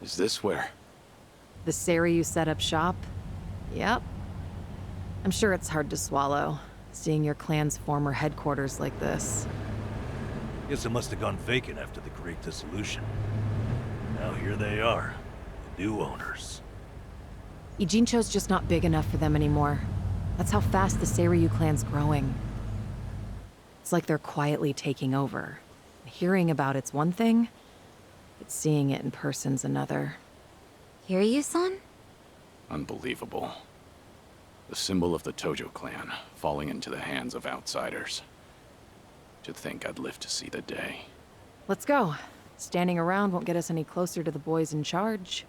Is this where? The Seiryu set up shop? Yep. I'm sure it's hard to swallow, seeing your clan's former headquarters like this. Guess it must have gone vacant after the Great Dissolution. Now here they are, the new owners. Ijincho's just not big enough for them anymore. That's how fast the Seiryu clan's growing. It's like they're quietly taking over. Hearing about it's one thing, but seeing it in person's another. Kiryu-san? Unbelievable. The symbol of the Tojo clan, falling into the hands of outsiders. To think I'd live to see the day. Let's go. Standing around won't get us any closer to the boys in charge.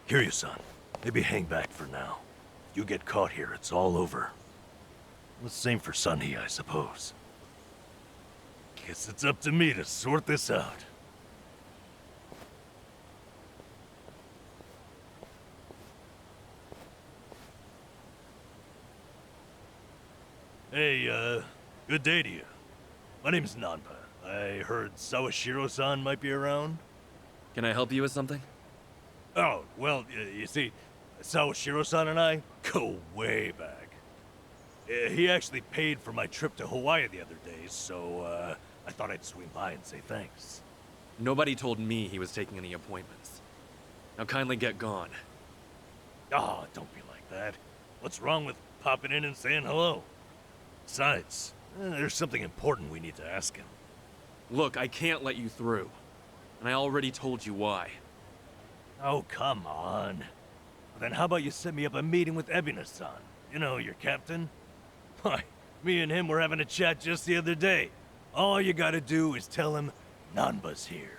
Kiryu-san, maybe hang back for now. You get caught here, it's all over. The same for Sunny, I suppose. Guess it's up to me to sort this out. Hey, good day to you. My name's Nanba. I heard Sawashiro-san might be around. Can I help you with something? Oh, well, you see, Sawashiro-san and I go way back. He actually paid for my trip to Hawaii the other day, so I thought I'd swing by and say thanks. Nobody told me he was taking any appointments. Now kindly get gone. Oh, don't be like that. What's wrong with popping in and saying hello? Besides, there's something important we need to ask him. Look, I can't let you through. And I already told you why. Oh, come on. Well, then how about you set me up a meeting with Ebina-san? You know, your captain? Why, me and him were having a chat just the other day. All you gotta do is tell him Nanba's here.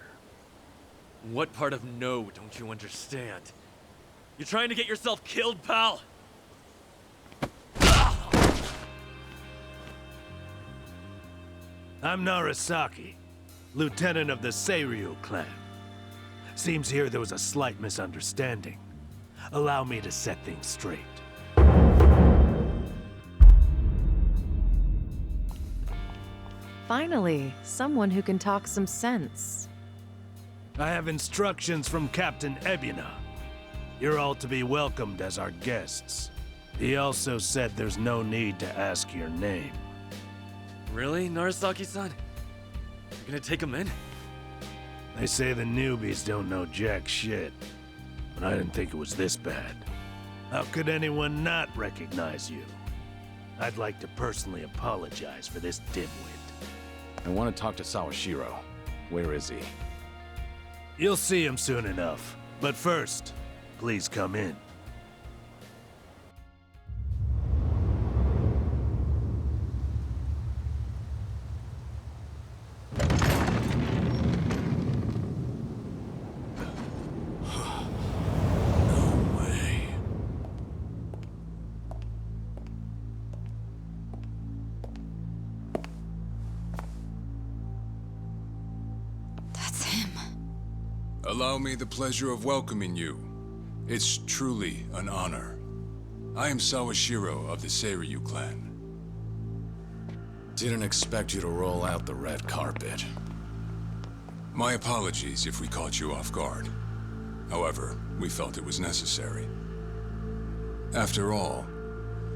What part of no don't you understand? You're trying to get yourself killed, pal? I'm Narasaki, lieutenant of the Seiryu clan. Seems here there was a slight misunderstanding. Allow me to set things straight. Finally, someone who can talk some sense. I have instructions from Captain Ebina. You're all to be welcomed as our guests. He also said there's no need to ask your name. Really, Narasaki-san? You're gonna take him in? They say the newbies don't know jack shit, but I didn't think it was this bad. How could anyone not recognize you? I'd like to personally apologize for this dimwit. I want to talk to Sawashiro. Where is he? You'll see him soon enough, but first, please come in. Allow me the pleasure of welcoming you. It's truly an honor. I am Sawashiro of the Seiryu clan. Didn't expect you to roll out the red carpet. My apologies if we caught you off guard. However, we felt it was necessary. After all,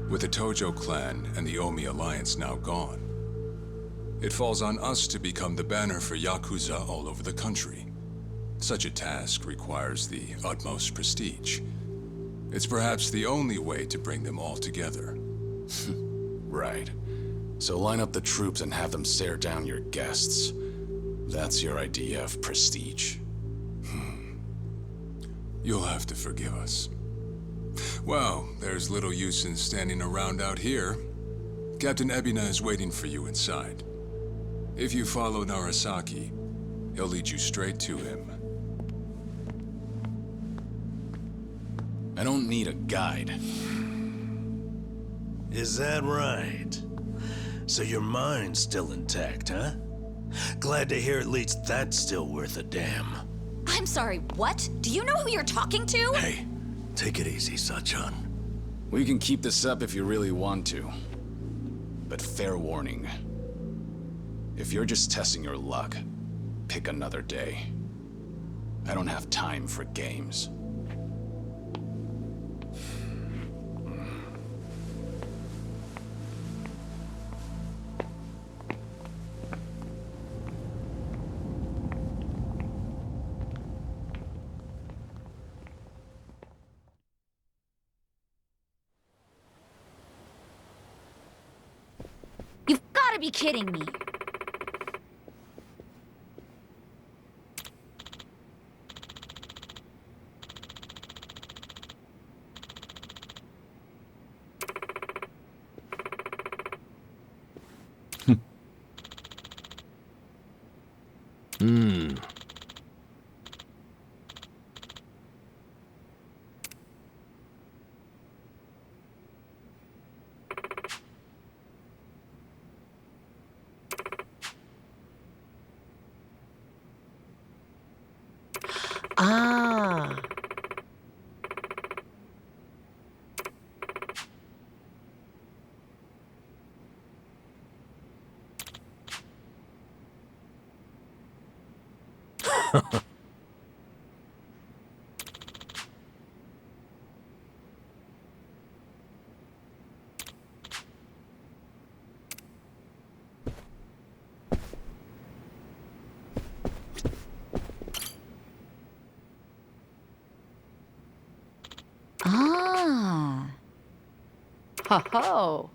with the Tojo clan and the Omi alliance now gone, it falls on us to become the banner for Yakuza all over the country. Such a task requires the utmost prestige. It's perhaps the only way to bring them all together. Right. So line up the troops and have them stare down your guests. That's your idea of prestige. You'll have to forgive us. Well, there's little use in standing around out here. Captain Ebina is waiting for you inside. If you follow Narasaki, he'll lead you straight to him. I don't need a guide. Is that right? So your mind's still intact, huh? Glad to hear at least that's still worth a damn. I'm sorry, what? Do you know who you're talking to? Hey, take it easy, Sachan. We can keep this up if you really want to. but fair warning. If you're just testing your luck, pick another day. I don't have time for games. You've gotta be kidding me. Ah. Ah. Ho ho!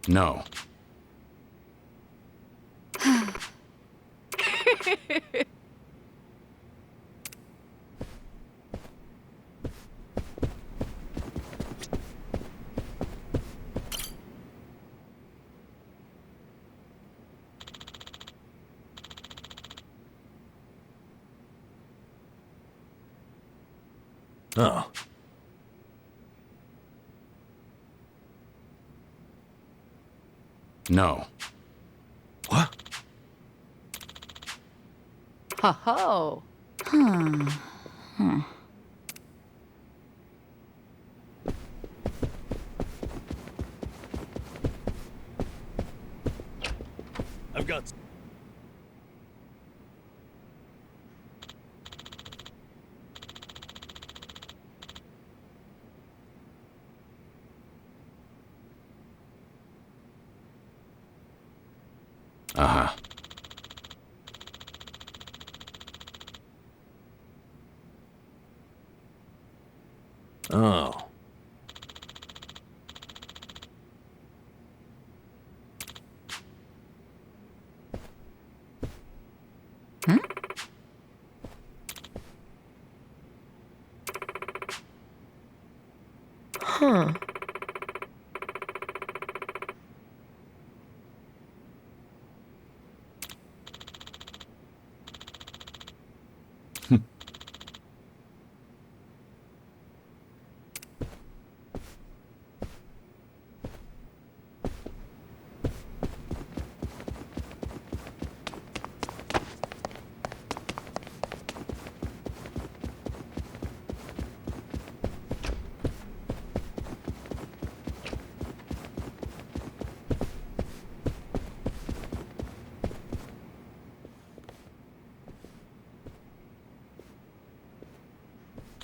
No. Oh. No. What? Ho ho! I've got. Uh-huh. Oh. Huh.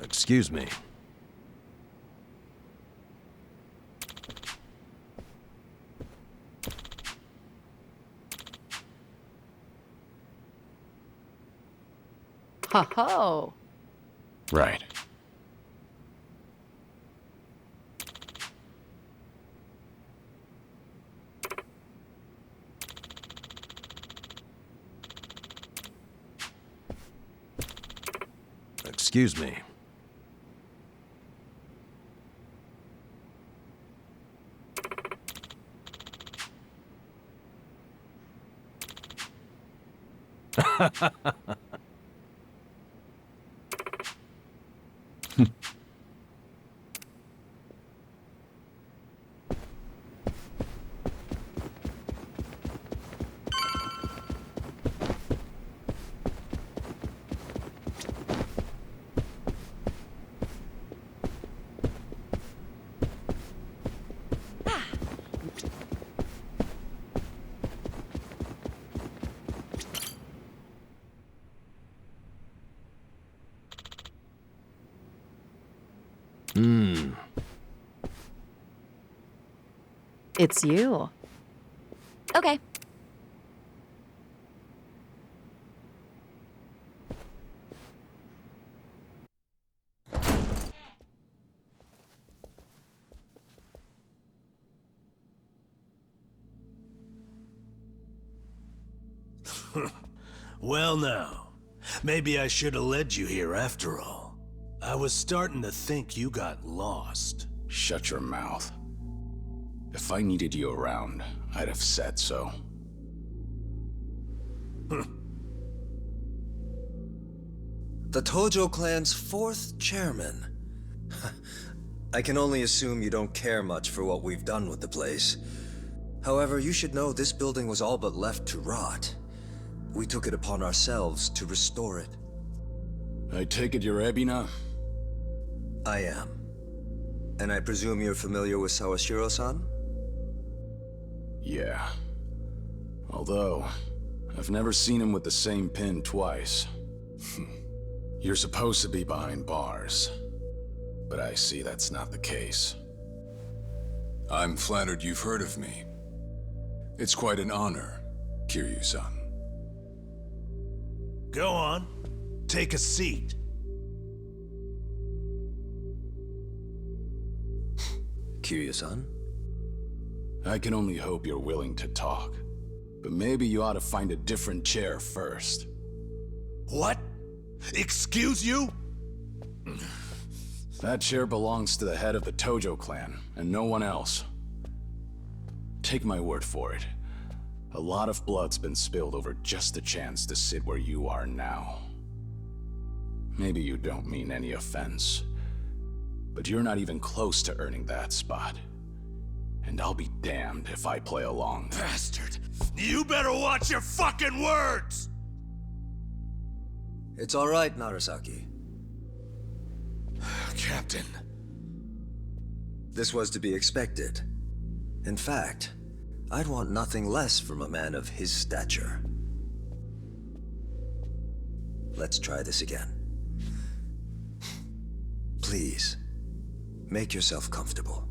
Excuse me. Ho ho! Right. Excuse me. It's you. Okay. Well now, maybe I should have led you here after all. I was starting to think you got lost. Shut your mouth. If I needed you around, I'd have said so. The Tojo clan's 4th chairman. I can only assume you don't care much for what we've done with the place. However, you should know this building was all but left to rot. We took it upon ourselves to restore it. I take it you're Ebina? I am. And I presume you're familiar with Sawashiro-san? Yeah. Although, I've never seen him with the same pin twice. You're supposed to be behind bars. But I see that's not the case. I'm flattered you've heard of me. It's quite an honor, Kiryu-san. Go on. Take a seat. Kiryu-san? I can only hope you're willing to talk. But maybe you ought to find a different chair first. What? Excuse you? That chair belongs to the head of the Tojo clan, and no one else. Take my word for it. A lot of blood's been spilled over just a chance to sit where you are now. Maybe you don't mean any offense, but you're not even close to earning that spot. And I'll be damned if I play along. Bastard! You better watch your fucking words! It's all right, Narasaki. Captain. This was to be expected. In fact, I'd want nothing less from a man of his stature. Let's try this again. Please, make yourself comfortable.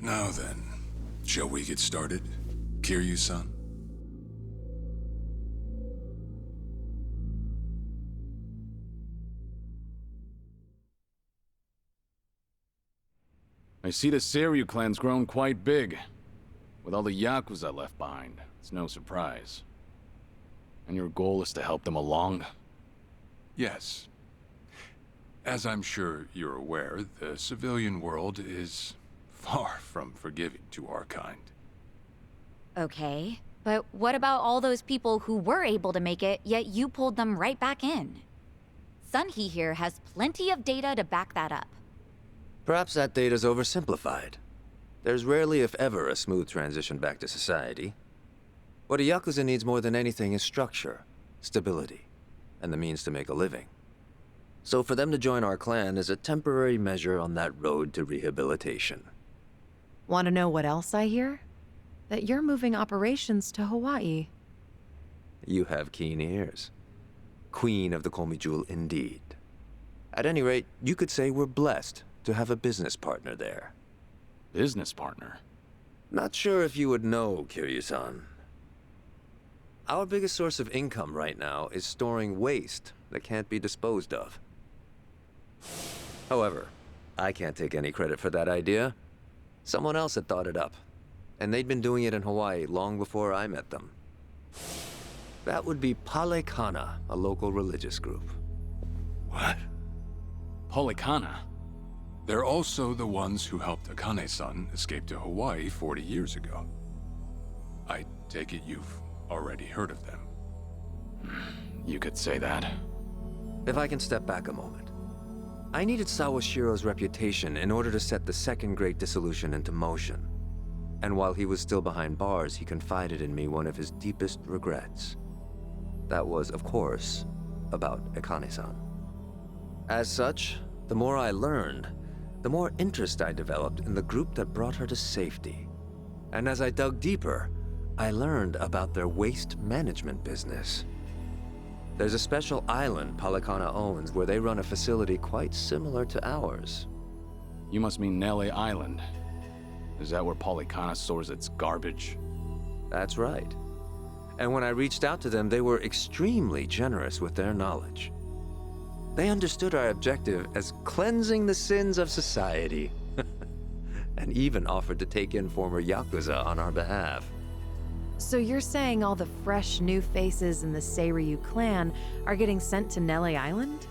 Now then, shall we get started, Kiryu-san? I see the Kiryu clan's grown quite big. With all the Yakuza left behind, it's no surprise. And your goal is to help them along? Yes. As I'm sure you're aware, the civilian world is far from forgiving to our kind. Okay, but what about all those people who were able to make it, yet you pulled them right back in? Sunhee here has plenty of data to back that up. Perhaps that data's oversimplified. There's rarely, if ever, a smooth transition back to society. What a Yakuza needs more than anything is structure, stability, and the means to make a living. So for them to join our clan is a temporary measure on that road to rehabilitation. Want to know what else I hear? That you're moving operations to Hawaii. You have keen ears. Queen of the Komi Jewel indeed. At any rate, you could say we're blessed to have a business partner there. Business partner? Not sure if you would know, Kiryu-san. Our biggest source of income right now is storing waste that can't be disposed of. However, I can't take any credit for that idea. Someone else had thought it up, and they'd been doing it in Hawaii long before I met them. That would be Palekana, a local religious group. What? Polikana? They're also the ones who helped Akane-san escape to Hawaii 40 years ago. I take it you've already heard of them. You could say that. If I can step back a moment. I needed Sawashiro's reputation in order to set the second Great Dissolution into motion. And while he was still behind bars, he confided in me one of his deepest regrets. That was, of course, about Akane-san. As such, the more I learned, the more interest I developed in the group that brought her to safety. And as I dug deeper, I learned about their waste management business. There's a special island Polycana owns where they run a facility quite similar to ours. You must mean Nele Island. Is that where Polycana stores its garbage? That's right. And when I reached out to them, they were extremely generous with their knowledge. They understood our objective as cleansing the sins of society, and even offered to take in former Yakuza on our behalf. So you're saying all the fresh new faces in the Seiryu clan are getting sent to Nele Island?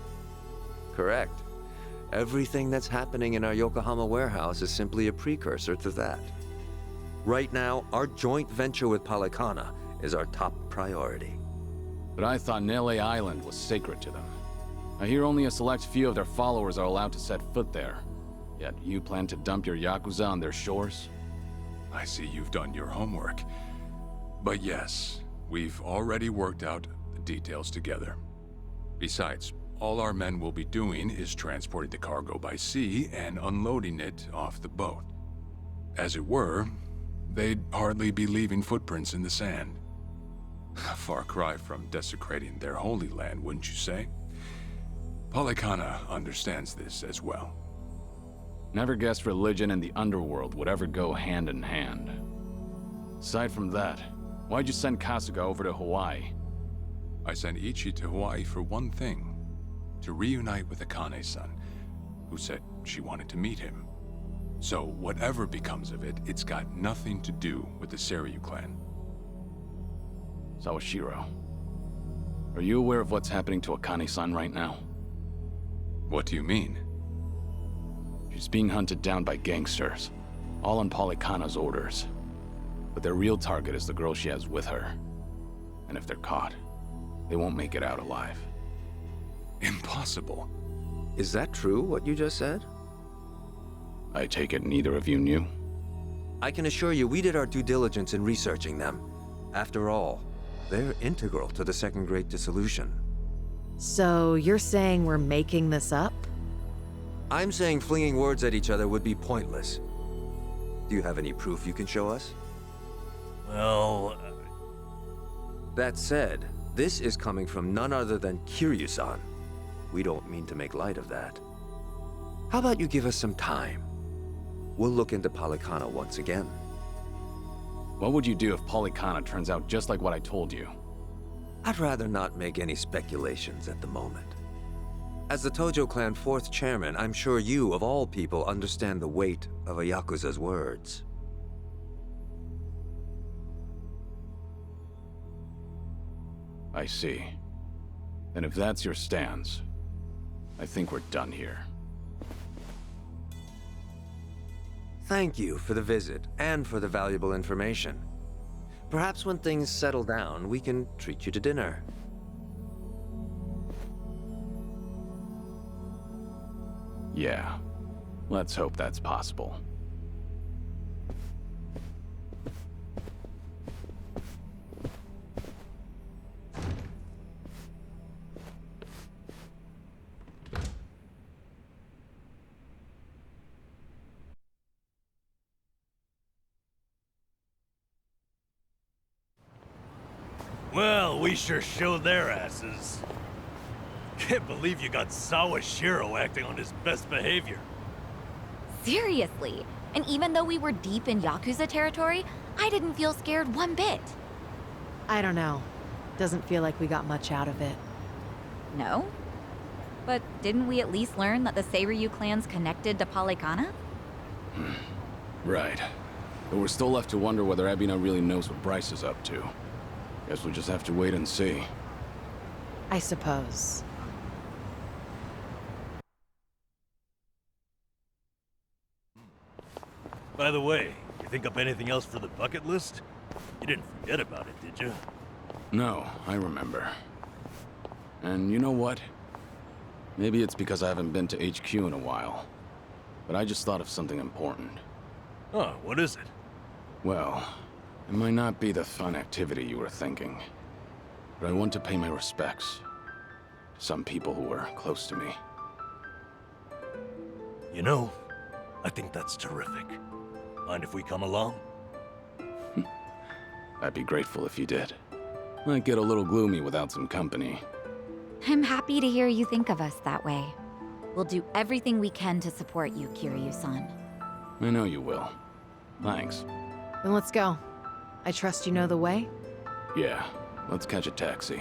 Correct. Everything that's happening in our Yokohama warehouse is simply a precursor to that. Right now, our joint venture with Polycana is our top priority. But I thought Nele Island was sacred to them. I hear only a select few of their followers are allowed to set foot there. Yet you plan to dump your Yakuza on their shores? I see you've done your homework. But yes, we've already worked out the details together. Besides, all our men will be doing is transporting the cargo by sea and unloading it off the boat. As it were, they'd hardly be leaving footprints in the sand. A far cry from desecrating their holy land, wouldn't you say? Polycana understands this as well. Never guessed religion and the underworld would ever go hand in hand. Aside from that, why'd you send Kasuga over to Hawaii? I sent Ichi to Hawaii for one thing. To reunite with Akane-san, who said she wanted to meet him. So whatever becomes of it, it's got nothing to do with the Seiryu clan. Sawashiro, are you aware of what's happening to Akane-san right now? What do you mean? She's being hunted down by gangsters, all on Polycana's orders. But their real target is the girl she has with her. And if they're caught, they won't make it out alive. Impossible. Is that true, what you just said? I take it neither of you knew? I can assure you we did our due diligence in researching them. After all, they're integral to the Second Great Dissolution. So you're saying we're making this up? I'm saying flinging words at each other would be pointless. Do you have any proof you can show us? Well... That said, this is coming from none other than Kiryu-san. We don't mean to make light of that. How about you give us some time? We'll look into Polycana once again. What would you do if Polycana turns out just like what I told you? I'd rather not make any speculations at the moment. As the Tojo clan 4th chairman, I'm sure you, of all people, understand the weight of a Yakuza's words. I see. And if that's your stance, I think we're done here. Thank you for the visit, and for the valuable information. Perhaps when things settle down, we can treat you to dinner. Yeah. Let's hope that's possible. Well, we sure showed their asses. Can't believe you got Sawashiro acting on his best behavior. Seriously. And even though we were deep in Yakuza territory, I didn't feel scared one bit. I don't know. Doesn't feel like we got much out of it. No? But didn't we at least learn that the Seiryu clan's connected to Polycana? Right. But we're still left to wonder whether Ebina really knows what Bryce is up to. Guess we'll just have to wait and see. I suppose. By the way, you think up anything else for the bucket list? You didn't forget about it, did you? No, I remember. And you know what? Maybe it's because I haven't been to HQ in a while. But I just thought of something important. Oh, what is it? Well, it might not be the fun activity you were thinking. But I want to pay my respects to some people who were close to me. You know, I think that's terrific. Mind if we come along? I'd be grateful if you did. Might get a little gloomy without some company. I'm happy to hear you think of us that way. We'll do everything we can to support you, Kiryu-san. I know you will. Thanks. Then let's go. I trust you know the way? Yeah, let's catch a taxi.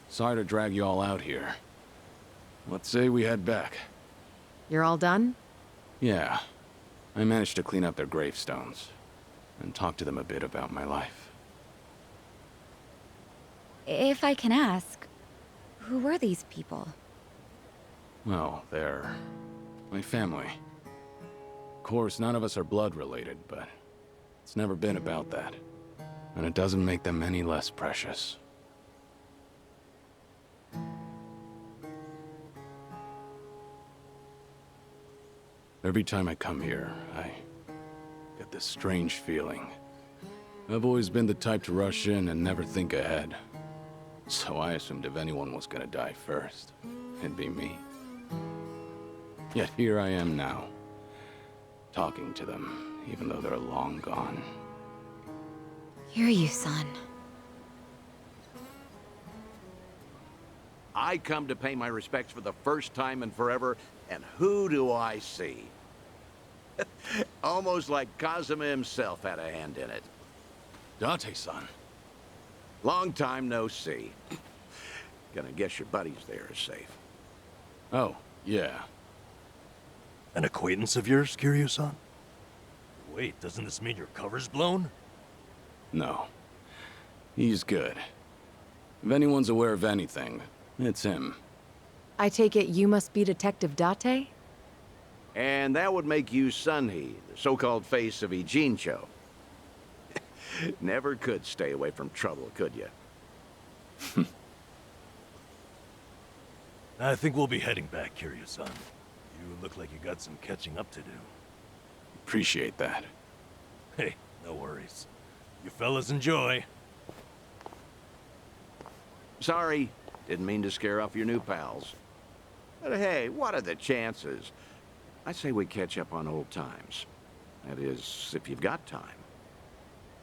Sorry to drag you all out here. Let's say we head back. You're all done? Yeah. I managed to clean up their gravestones and talk to them a bit about my life. If I can ask, who were these people? Well, they're my family. Of course, none of us are blood related, but it's never been about that. And it doesn't make them any less precious. Every time I come here, I get this strange feeling. I've always been the type to rush in and never think ahead. So I assumed if anyone was gonna die first, it'd be me. Yet here I am now, talking to them, even though they're long gone. Kiryu-san. I come to pay my respects for the first time in forever, and who do I see? Almost like Kazuma himself had a hand in it. Date-san. Long time no see. Gonna guess your buddies there are safe. Oh, yeah. An acquaintance of yours, Kiryu-san? Wait, doesn't this mean your cover's blown? No. He's good. If anyone's aware of anything, it's him. I take it you must be Detective Date? And that would make you Sunhee, the so-called face of Ijincho. Never could stay away from trouble, could you? I think we'll be heading back, Kiryu-san. You look like you got some catching up to do. Appreciate that. Hey, no worries. You fellas enjoy. Sorry, didn't mean to scare off your new pals. But hey, what are the chances? I say we catch up on old times. That is, if you've got time.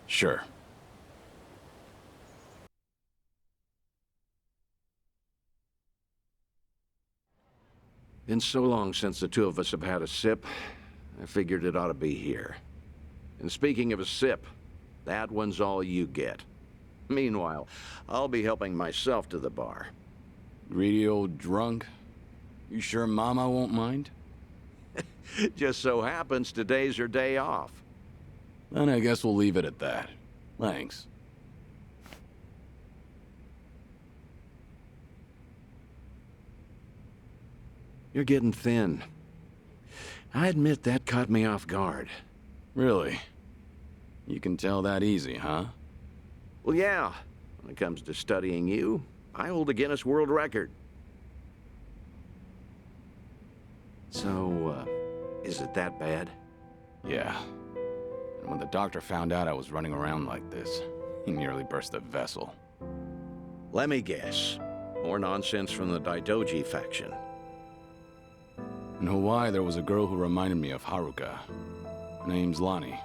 Sure. Been so long since the two of us have had a sip, I figured it ought to be here. And speaking of a sip, that one's all you get. Meanwhile, I'll be helping myself to the bar. Greedy old drunk? You sure Mama won't mind? Just so happens today's her day off. Then I guess we'll leave it at that. Thanks. You're getting thin. I admit that caught me off guard. Really? You can tell that easy, huh? Well, yeah. When it comes to studying you, I hold a Guinness World Record. So, is it that bad? Yeah. And when the doctor found out I was running around like this, he nearly burst a vessel. Let me guess. More nonsense from the Daidoji faction. In Hawaii, there was a girl who reminded me of Haruka. Her name's Lonnie.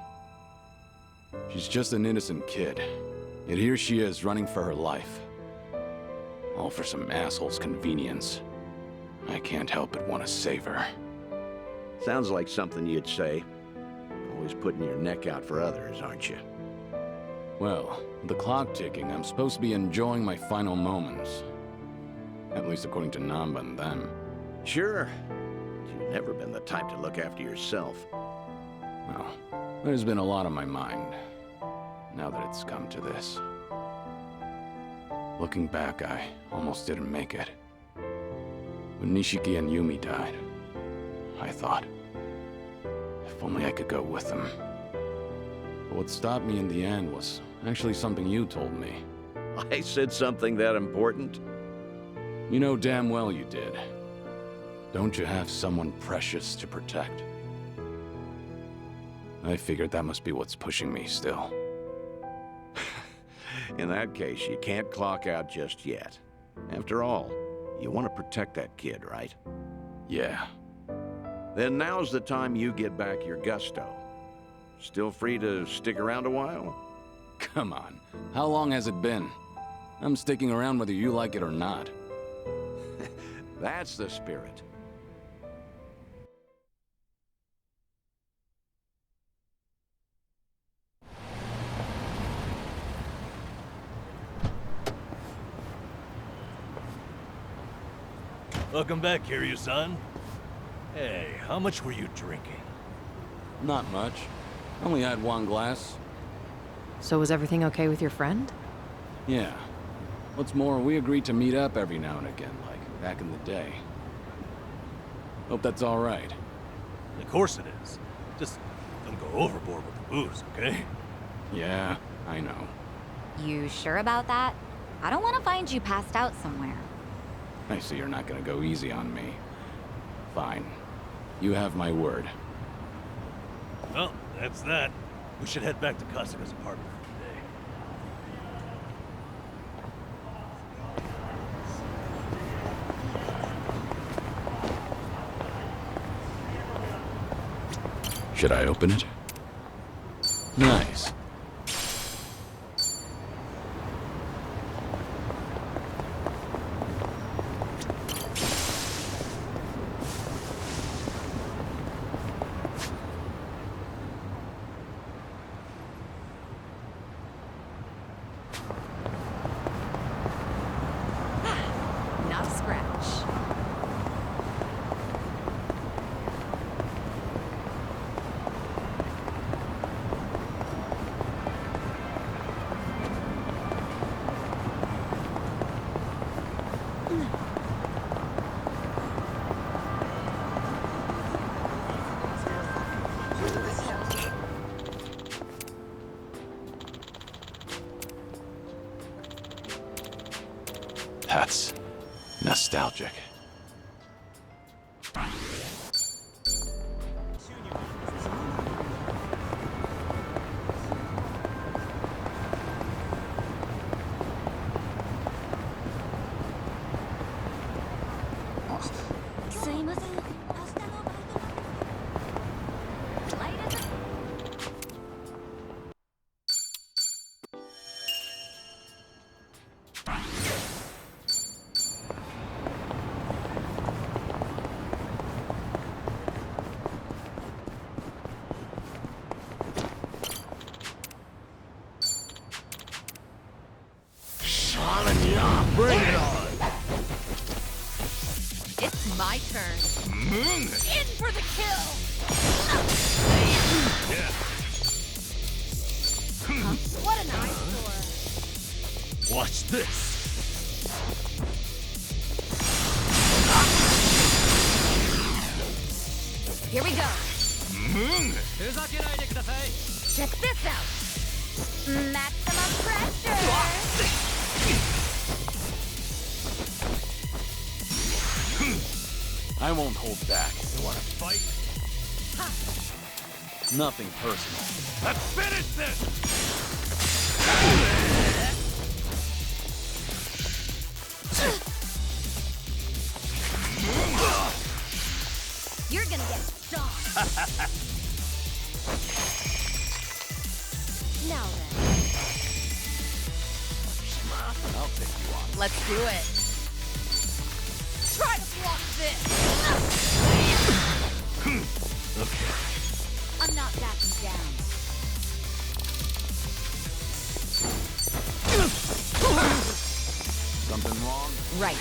She's just an innocent kid. Yet here she is, running for her life. All for some asshole's convenience. I can't help but want to save her. Sounds like something you'd say. Always putting your neck out for others, aren't you? Well, with the clock ticking, I'm supposed to be enjoying my final moments. At least according to Namba and them. Sure. But you've never been the type to look after yourself. Well, there's been a lot on my mind, now that it's come to this. Looking back, I almost didn't make it. When Nishiki and Yumi died, I thought, if only I could go with them. But what stopped me in the end was actually something you told me. I said something that important? You know damn well you did. Don't you have someone precious to protect? I figured that must be what's pushing me still. In that case, you can't clock out just yet. After all, you want to protect that kid, right? Yeah. Then now's the time you get back your gusto. Still free to stick around a while? Come on. How long has it been? I'm sticking around whether you like it or not. That's the spirit. Welcome back, Kiryu-san. Hey, how much were you drinking? Not much. Only had one glass. So was everything okay with your friend? Yeah. What's more, we agreed to meet up every now and again, like back in the day. Hope that's all right. Of course it is. Just don't go overboard with the booze, okay? Yeah, I know. You sure about that? I don't want to find you passed out somewhere. I see you're not gonna go easy on me. Fine. You have my word. Well, that's that. We should head back to Kasuga's apartment for today. Should I open it? Nice. Not a scratch. That's nostalgic. Bring it on! It's my turn. In for the kill! Yeah. Huh? What an eyesore. Watch this. Here we go. Check this out. Maximum pressure. I won't hold back. You wanna fight? Ha. Nothing personal. Let's finish this! You're gonna get stomped. Now then. I'll take you on. Let's do it. Try to block this. Okay. I'm not backing down. Something wrong? Right.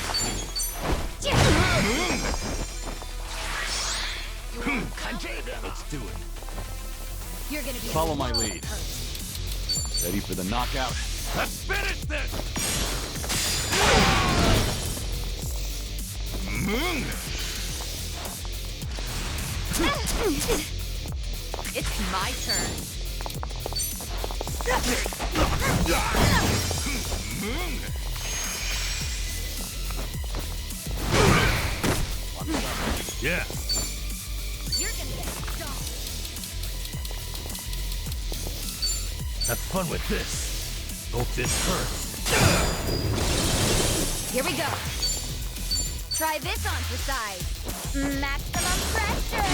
Let's do it. You're gonna be Follow my well lead. hurt. Ready for the knockout? Let's finish this! It's my turn. Yeah. You're gonna get stomped. Have fun with this. Hope this hurts. Here we go. Try this on for size. Maximum pressure.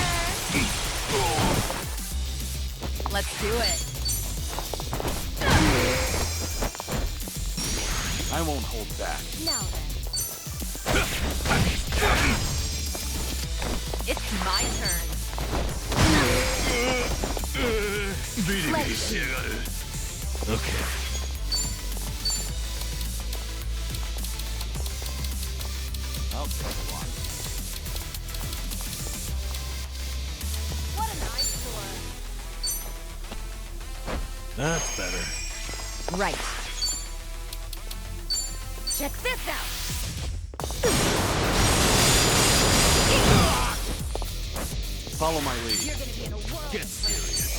Let's do it. I won't hold back. Now then. It's my turn. Okay. I'll take one. What an eyesore. That's better. Right. Check this out. Follow my lead. You're gonna be in a world. Get serious.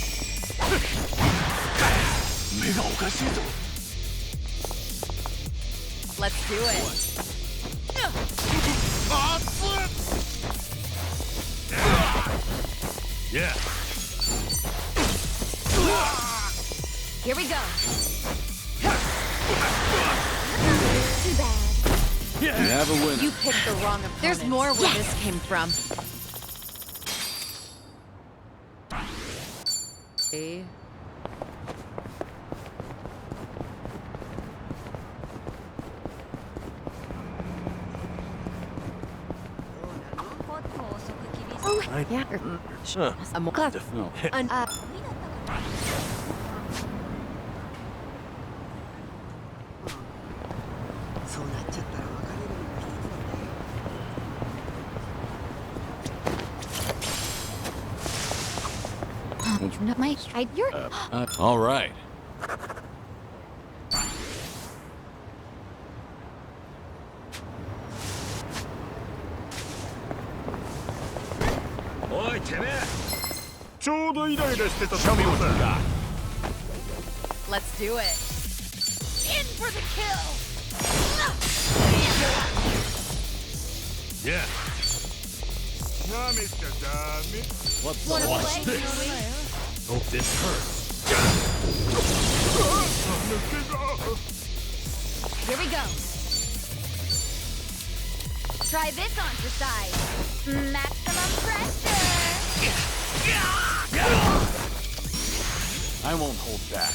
Let's do it. Yeah. Here we go. Too bad. Yeah. You have a winner. You picked the wrong opponent. There's more where this came from. See? Oh, yeah. Huh. I'm glad. No. No, Mike, you're... All right. Show me what you got. Let's do it. In for the kill! Yeah. What's Wanna Watch play? this. Hope this hurts. Here we go. Try this on for size. Maximum pressure. I won't hold back.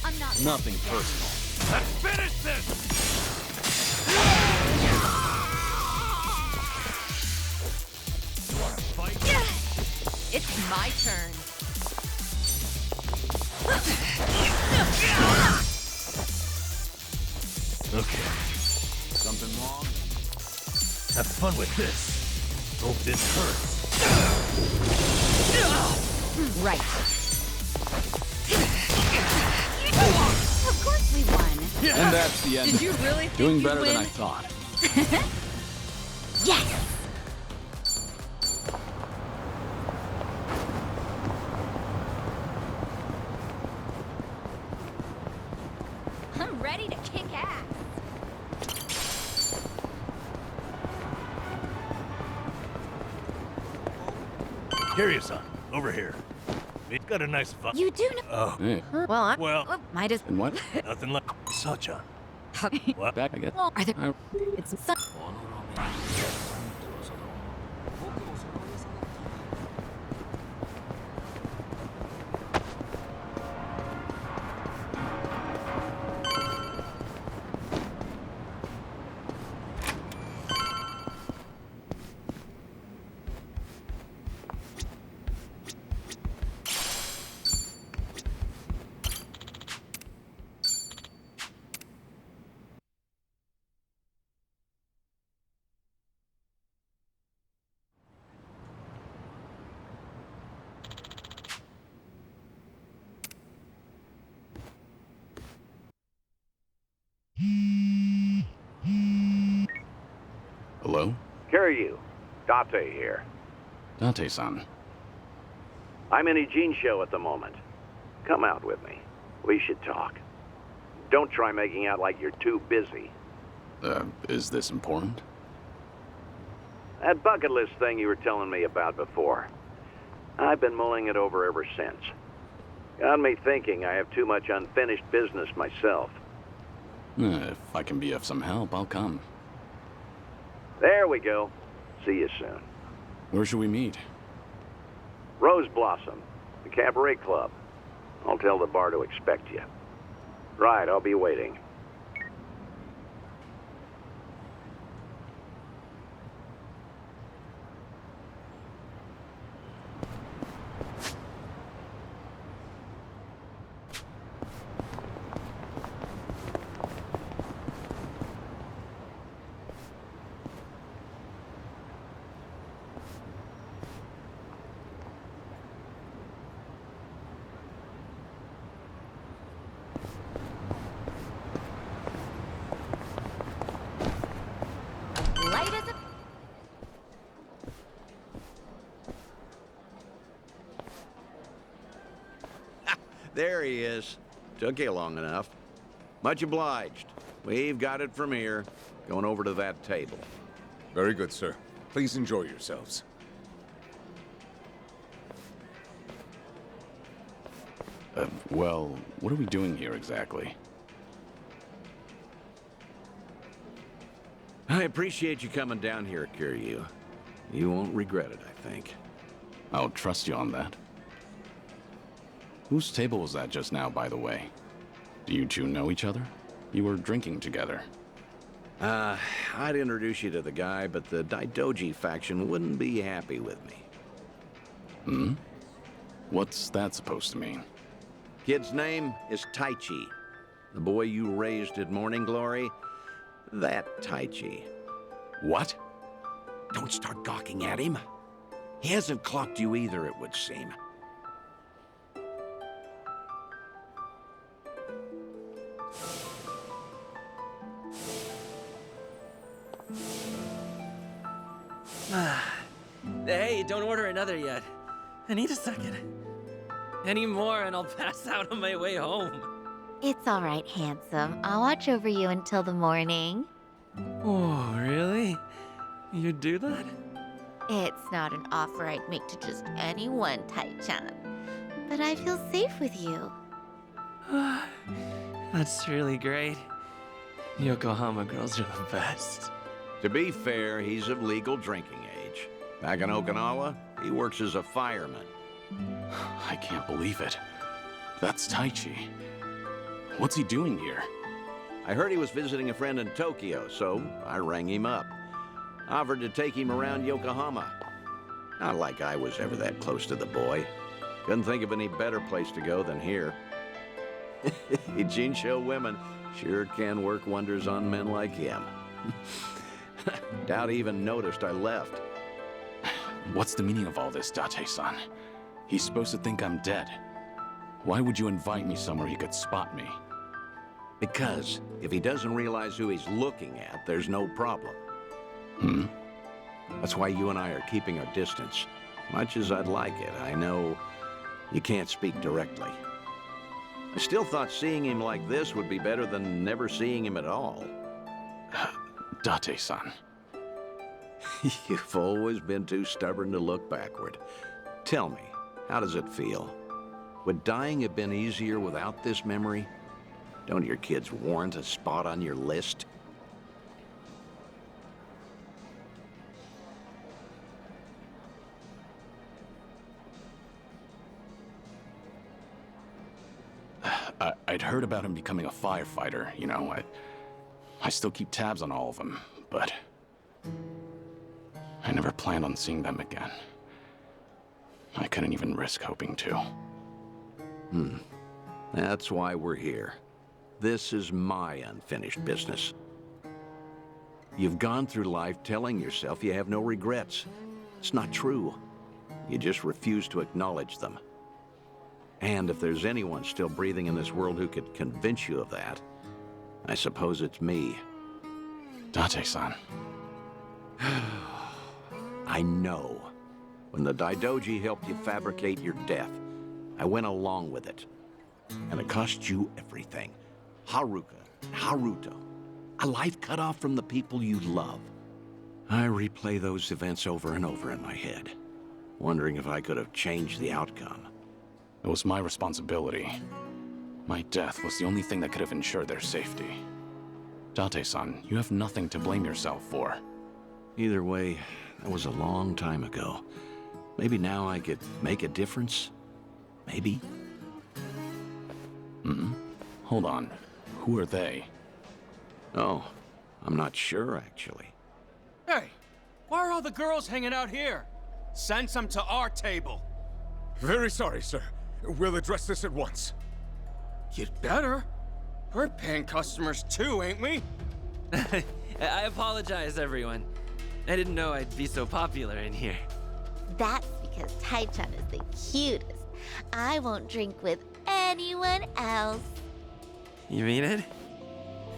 I'm not... Nothing personal. Let's finish this. You wanna fight? It's my turn. Okay. Something wrong? Have fun with this. Hope this hurts. Right. Of course we won. And that's the end. Did you really think Doing you'd better than win? I thought. Yes! I'm ready to kick ass. Kiryu-san, over here. We've got a nice fun. You do know... Oh, Hey, Well, I... well, Might as... and what? nothing like Sachan. What? Back, I guess. Well, are there... I- It's... Kiryu, Date here. Date-san. I'm in Ijin show at the moment. Come out with me. We should talk. Don't try making out like you're too busy. Is this important? That bucket list thing you were telling me about before. I've been mulling it over ever since. Got me thinking I have too much unfinished business myself. If I can be of some help, I'll come. There we go. See you soon. Where should we meet? Rose Blossom, the cabaret club. I'll tell the bar to expect you. Right, I'll be waiting. Light as a... There he is. Took you long enough. Much obliged. We've got it from here. Going over to that table. Very good, sir. Please enjoy yourselves. Well, what are we doing here exactly? I appreciate you coming down here, Kiryu. You won't regret it, I think. I'll trust you on that. Whose table was that just now, by the way? Do you two know each other? You were drinking together. I'd introduce you to the guy, but the Daidoji faction wouldn't be happy with me. Hmm? What's that supposed to mean? Kid's name is Taichi. The boy you raised at Morning Glory, that Taichi. What? Don't start gawking at him. He hasn't clocked you either, it would seem. Hey, don't order another yet. I need a second. Any more and I'll pass out on my way home. It's all right, handsome. I'll watch over you until the morning. Oh, really? You'd do that? It's not an offer I'd make to just anyone, Tai-chan. But I feel safe with you. That's really great. Yokohama girls are the best. To be fair, he's of legal drinking age. Back in Okinawa, he works as a fireman. I can't believe it. That's Taichi. What's he doing here? I heard he was visiting a friend in Tokyo, so I rang him up. Offered to take him around Yokohama. Not like I was ever that close to the boy. Couldn't think of any better place to go than here. Jinsho women sure can work wonders on men like him. Doubt he even noticed I left. What's the meaning of all this, Date-san? He's supposed to think I'm dead. Why would you invite me somewhere he could spot me? Because if he doesn't realize who he's looking at, there's no problem. Hmm? That's why you and I are keeping our distance. Much as I'd like it, I know you can't speak directly. I still thought seeing him like this would be better than never seeing him at all. Date-san. You've always been too stubborn to look backward. Tell me, how does it feel? Would dying have been easier without this memory? Don't your kids warrant a spot on your list? I'd heard about him becoming a firefighter, you know. I still keep tabs on all of them, but I never planned on seeing them again. I couldn't even risk hoping to. That's why we're here. This is my unfinished business. You've gone through life telling yourself you have no regrets. It's not true. You just refuse to acknowledge them. And if there's anyone still breathing in this world who could convince you of that, I suppose it's me. Date-san. I know. When the Daidoji helped you fabricate your death, I went along with it. And it cost you everything. Haruka, Haruto. A life cut off from the people you love. I replay those events over and over in my head, wondering if I could have changed the outcome. It was my responsibility. My death was the only thing that could have ensured their safety. Date-san, you have nothing to blame yourself for. Either way, that was a long time ago. Maybe now I could make a difference? Maybe? Hold on. Who are they? Oh, I'm not sure, actually. Hey, why are all the girls hanging out here? Send some to our table. Very sorry, sir. We'll address this at once. You'd better. We're paying customers too, ain't we? I apologize, everyone. I didn't know I'd be so popular in here. That's because Tai-chan is the cutest. I won't drink with anyone else. You mean it?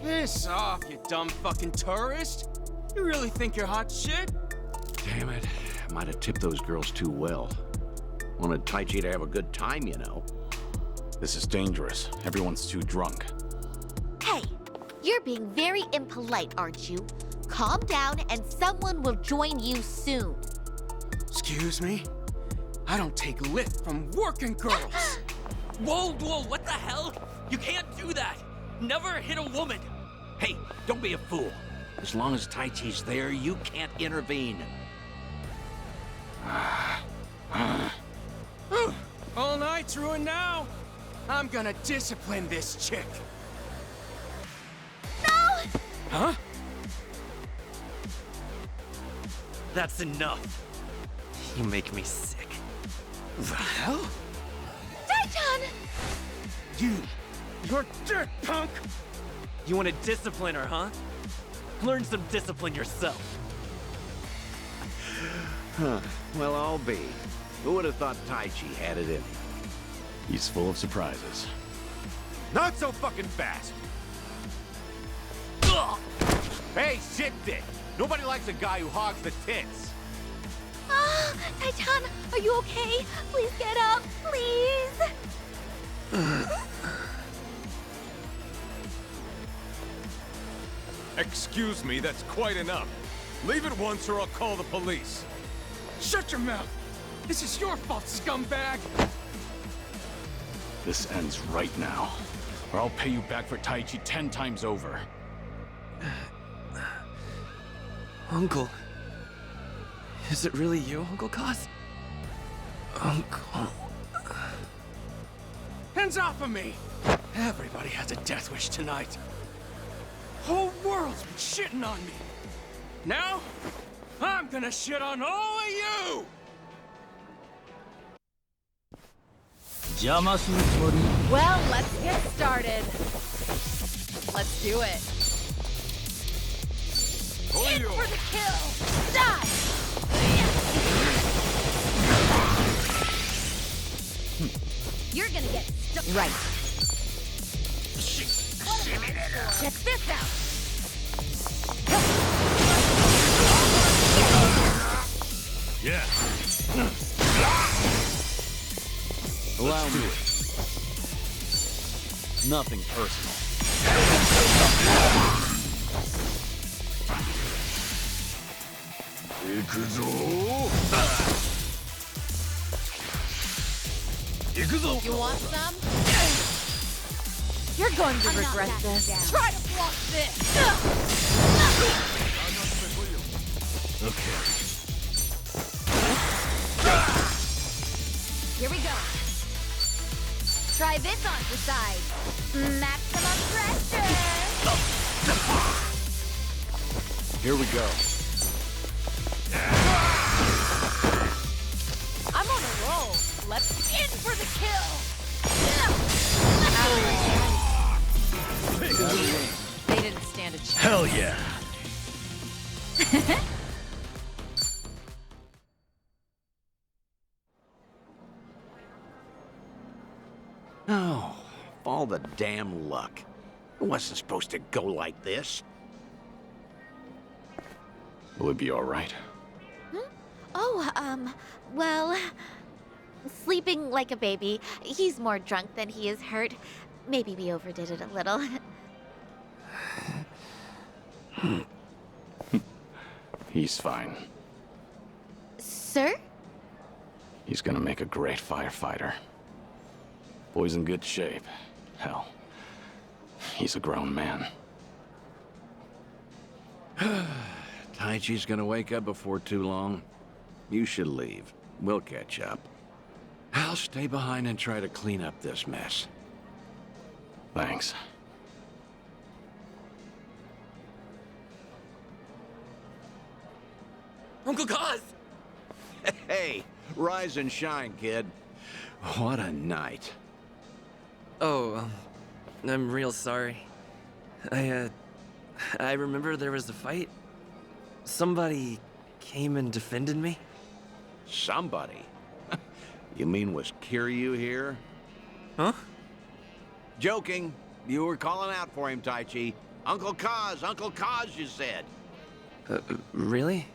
Piss off, you dumb fucking tourist. You really think you're hot shit? Damn it. I might have tipped those girls too well. Wanted Taichi to have a good time, you know. This is dangerous. Everyone's too drunk. Hey, you're being very impolite, aren't you? Calm down and someone will join you soon. Excuse me? I don't take lift from working girls. Whoa, what the hell? You can't do that! Never hit a woman! Hey, don't be a fool. As long as Taichi's there, you can't intervene. All night's ruined now. I'm gonna discipline this chick. No! Huh? That's enough. You make me sick. The hell? Tai-chan! You're dirt, punk! You want to discipline her, huh? Learn some discipline yourself. Well, I'll be. Who would have thought Taichi had it in him? He's full of surprises. Not so fucking fast! Hey, shit dick! Nobody likes a guy who hogs the tits! Ah, Tai-chan, are you okay? Please get up, please! Excuse me, that's quite enough. Leave it once or I'll call the police. Shut your mouth! This is your fault, scumbag! This ends right now, or I'll pay you back for Taichi 10 times over. Uncle. Is it really you, Uncle Kaz? Uncle. Hands off of me! Everybody has a death wish tonight. Whole world's been shitting on me. Now, I'm gonna shit on all of you! Well, let's get started. Let's do it. In for the kill! Die! You're gonna get stuck. Right. Check this out! Yeah. Allow me. Nothing personal. You want some? You're going to regret this. Try to block this! Okay. Here we go. Try this on the side. Maximum pressure! Here we go. I'm on a roll. Let's In for the kill! They didn't stand a chance. Hell yeah. Oh, all the damn luck. It wasn't supposed to go like this. Will it be all right? Well, sleeping like a baby. He's more drunk than he is hurt. Maybe we overdid it a little. He's fine. Sir? He's gonna make a great firefighter. Boy's in good shape. Hell, he's a grown man. Taichi's gonna wake up before too long. You should leave. We'll catch up. I'll stay behind and try to clean up this mess. Thanks. Uncle Kaz! Hey, rise and shine, kid. What a night. Oh, I'm real sorry. I remember there was a fight. Somebody came and defended me. Somebody? You mean was Kiryu here? Huh? Joking. You were calling out for him, Taichi. Uncle Kaz, you said. Really?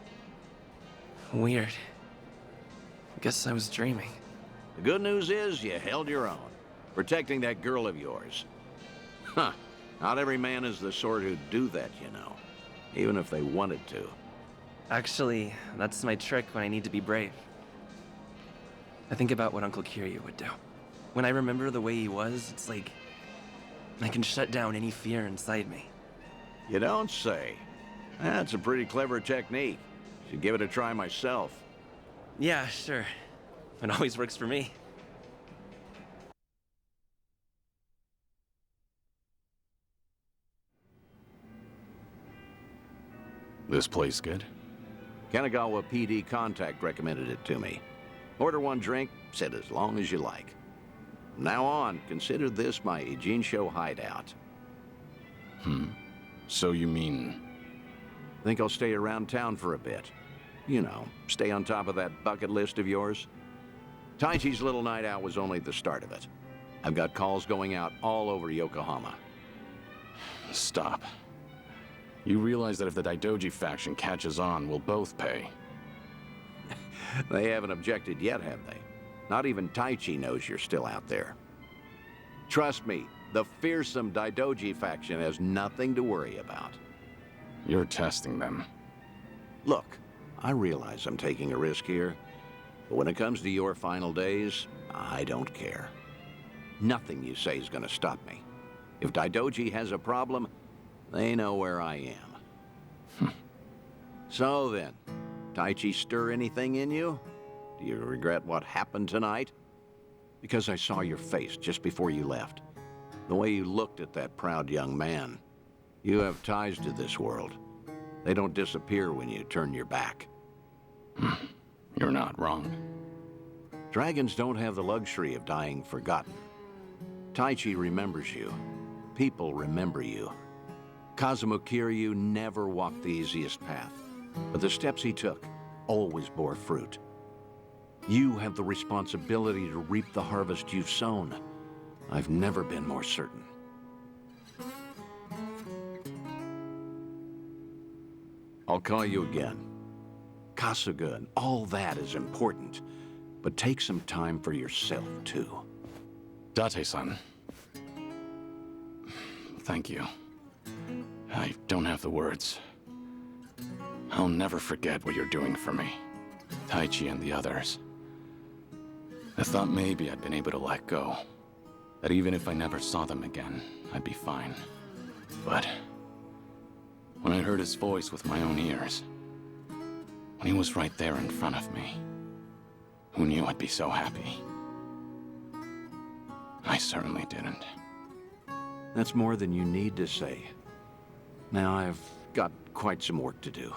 Weird. Guess I was dreaming. The good news is you held your own, protecting that girl of yours. Huh. Not every man is the sort who'd do that, you know. Even if they wanted to. Actually, that's my trick when I need to be brave. I think about what Uncle Kiryu would do. When I remember the way he was, it's like I can shut down any fear inside me. You don't say. That's a pretty clever technique. Should give it a try myself. Yeah, sure. It always works for me. This place good? Kanagawa PD contact recommended it to me. Order one drink, sit as long as you like. From now on, consider this my Ijincho hideout. So you mean... Think I'll stay around town for a bit. You know, stay on top of that bucket list of yours. Taichi's little night out was only the start of it. I've got calls going out all over Yokohama. Stop. You realize that if the Daidoji faction catches on, we'll both pay. They haven't objected yet, have they? Not even Taichi knows you're still out there. Trust me, the fearsome Daidoji faction has nothing to worry about. You're testing them. Look, I realize I'm taking a risk here, but when it comes to your final days, I don't care. Nothing you say is gonna stop me. If Daidoji has a problem, they know where I am. So then, Taichi stir anything in you? Do you regret what happened tonight? Because I saw your face just before you left. The way you looked at that proud young man. You have ties to this world. They don't disappear when you turn your back. You're not wrong. Dragons don't have the luxury of dying forgotten. Taichi remembers you. People remember you. Kazuma Kiryu never walked the easiest path, but the steps he took always bore fruit. You have the responsibility to reap the harvest you've sown. I've never been more certain. I'll call you again. Kasuga and all that is important, but take some time for yourself, too. Date-san. Thank you. I don't have the words. I'll never forget what you're doing for me. Taichi and the others. I thought maybe I'd been able to let go. That even if I never saw them again, I'd be fine. But when I heard his voice with my own ears, when he was right there in front of me, who knew I'd be so happy? I certainly didn't. That's more than you need to say. Now I've got quite some work to do.